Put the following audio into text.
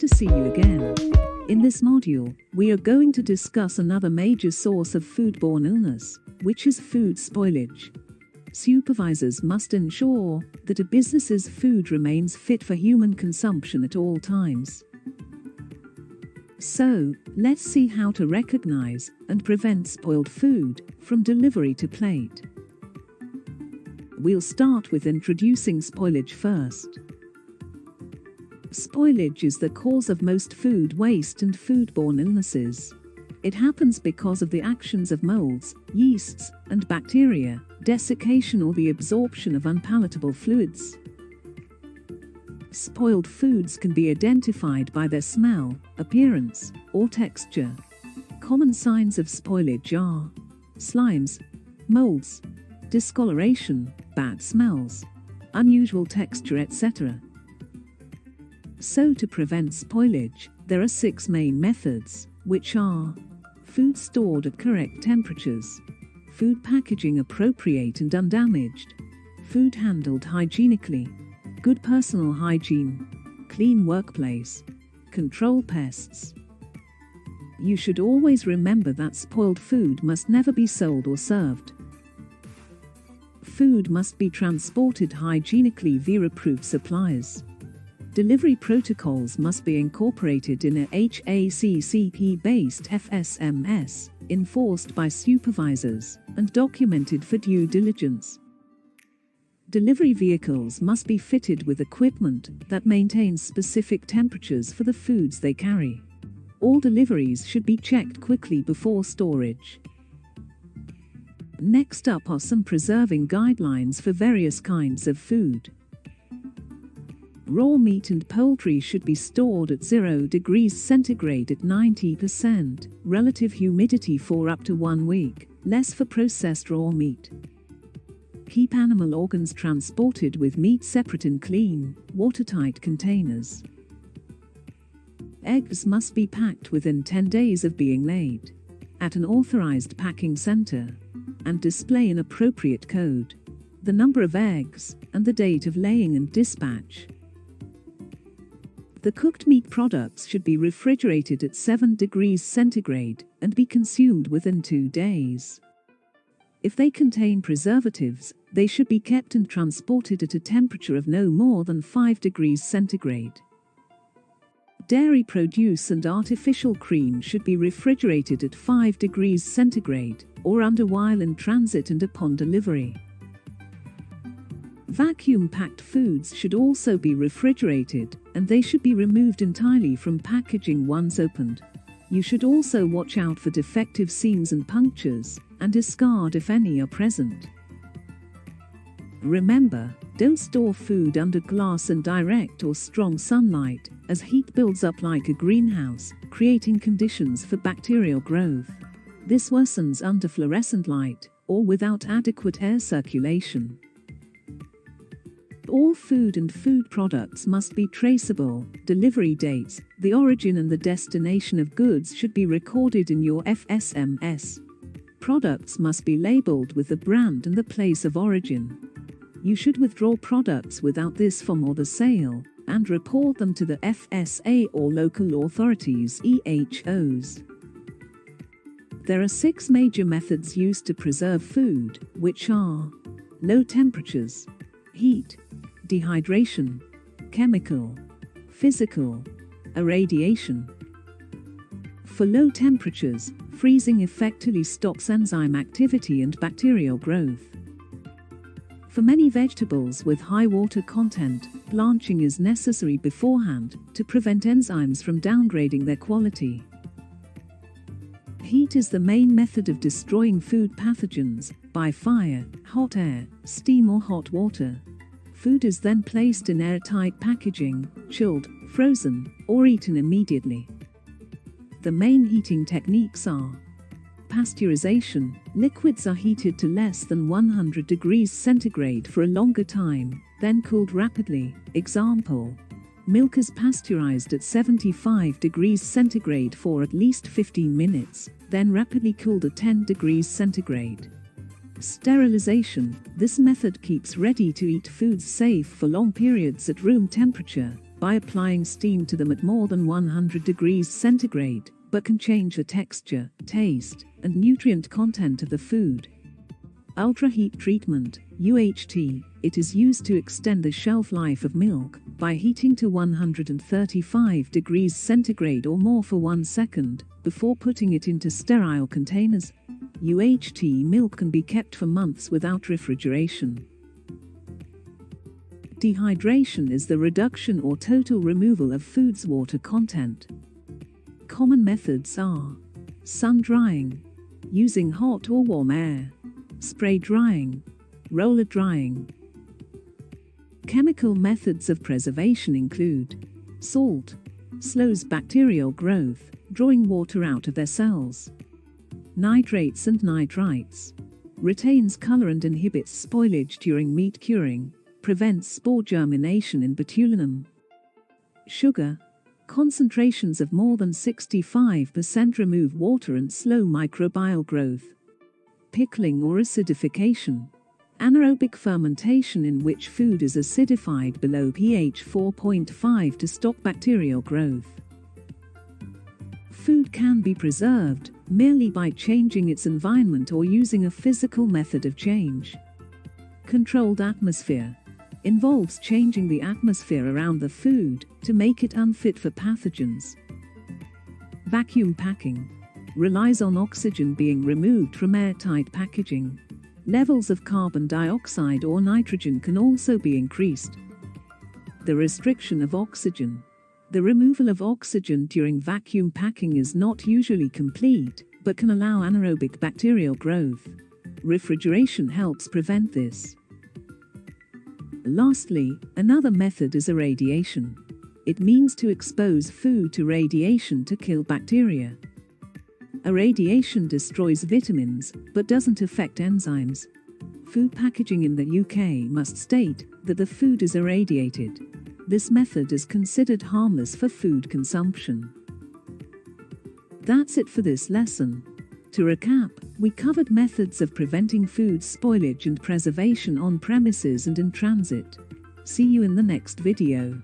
to see you again. In this module, we are going to discuss another major source of foodborne illness, which is food spoilage. Supervisors must ensure that a business's food remains fit for human consumption at all times. So, let's see how to recognize and prevent spoiled food from delivery to plate. We'll start with introducing spoilage first. Spoilage is the cause of most food waste and foodborne illnesses. It happens because of the actions of molds, yeasts, and bacteria, desiccation or the absorption of unpalatable fluids. Spoiled foods can be identified by their smell, appearance, or texture. Common signs of spoilage are slimes, molds, discoloration, bad smells, unusual texture, etc. So to prevent spoilage, there are 6 main methods, which are food stored at correct temperatures, food packaging appropriate and undamaged, food handled hygienically, good personal hygiene, clean workplace, control pests. You should always remember that spoiled food must never be sold or served. Food must be transported hygienically via approved suppliers. Delivery protocols must be incorporated in a HACCP-based FSMS, enforced by supervisors, and documented for due diligence. Delivery vehicles must be fitted with equipment that maintains specific temperatures for the foods they carry. All deliveries should be checked quickly before storage. Next up are some preserving guidelines for various kinds of food. Raw meat and poultry should be stored at 0 degrees centigrade at 90% relative humidity for up to 1 week, less for processed raw meat. Keep animal organs transported with meat separate in clean, watertight containers. Eggs must be packed within 10 days of being laid at an authorized packing center and display an appropriate code, the number of eggs, and the date of laying and dispatch. The cooked meat products should be refrigerated at 7 degrees centigrade and be consumed within 2 days. If they contain preservatives, they should be kept and transported at a temperature of no more than 5 degrees centigrade. Dairy produce and artificial cream should be refrigerated at 5 degrees centigrade or under while in transit and upon delivery. Vacuum-packed foods should also be refrigerated, and they should be removed entirely from packaging once opened. You should also watch out for defective seams and punctures, and discard if any are present. Remember, don't store food under glass in direct or strong sunlight, as heat builds up like a greenhouse, creating conditions for bacterial growth. This worsens under fluorescent light, or without adequate air circulation. All food and food products must be traceable. Delivery dates, the origin and the destination of goods should be recorded in your FSMS. Products must be labeled with the brand and the place of origin. You should withdraw products without this from or the sale, and report them to the FSA or local authorities (EHOs). There are 6 major methods used to preserve food, which are low temperatures, heat, dehydration, chemical, physical, irradiation. For low temperatures, freezing effectively stops enzyme activity and bacterial growth. For many vegetables with high water content, blanching is necessary beforehand to prevent enzymes from downgrading their quality. Heat is the main method of destroying food pathogens, by fire, hot air, steam or hot water. Food is then placed in airtight packaging, chilled, frozen, or eaten immediately. The main heating techniques are pasteurization. Liquids are heated to less than 100 degrees centigrade for a longer time, then cooled rapidly. Example: milk is pasteurized at 75 degrees centigrade for at least 15 minutes, then rapidly cooled at 10 degrees centigrade. Sterilization. This method keeps ready-to-eat foods safe for long periods at room temperature, by applying steam to them at more than 100 degrees centigrade, but can change the texture, taste, and nutrient content of the food. Ultra-heat treatment, UHT, it is used to extend the shelf life of milk by heating to 135 degrees centigrade or more for 1 second, before putting it into sterile containers. UHT milk can be kept for months without refrigeration. Dehydration is the reduction or total removal of food's water content. Common methods are sun drying, using hot or warm air, spray drying, roller drying. Chemical methods of preservation include salt, slows bacterial growth, drawing water out of their cells. Nitrates and nitrites, retains color and inhibits spoilage during meat curing, prevents spore germination in botulinum. Sugar, concentrations of more than 65% remove water and slow microbial growth. Pickling or acidification, anaerobic fermentation in which food is acidified below pH 4.5 to stop bacterial growth. Food can be preserved merely by changing its environment or using a physical method of change. Controlled atmosphere involves changing the atmosphere around the food to make it unfit for pathogens. Vacuum packing relies on oxygen being removed from airtight packaging. Levels of carbon dioxide or nitrogen can also be increased. The restriction of oxygen. The removal of oxygen during vacuum packing is not usually complete, but can allow anaerobic bacterial growth. Refrigeration helps prevent this. Lastly, another method is irradiation. It means to expose food to radiation to kill bacteria. Irradiation destroys vitamins, but doesn't affect enzymes. Food packaging in the UK must state that the food is irradiated. This method is considered harmless for food consumption. That's it for this lesson. To recap, we covered methods of preventing food spoilage and preservation on premises and in transit. See you in the next video.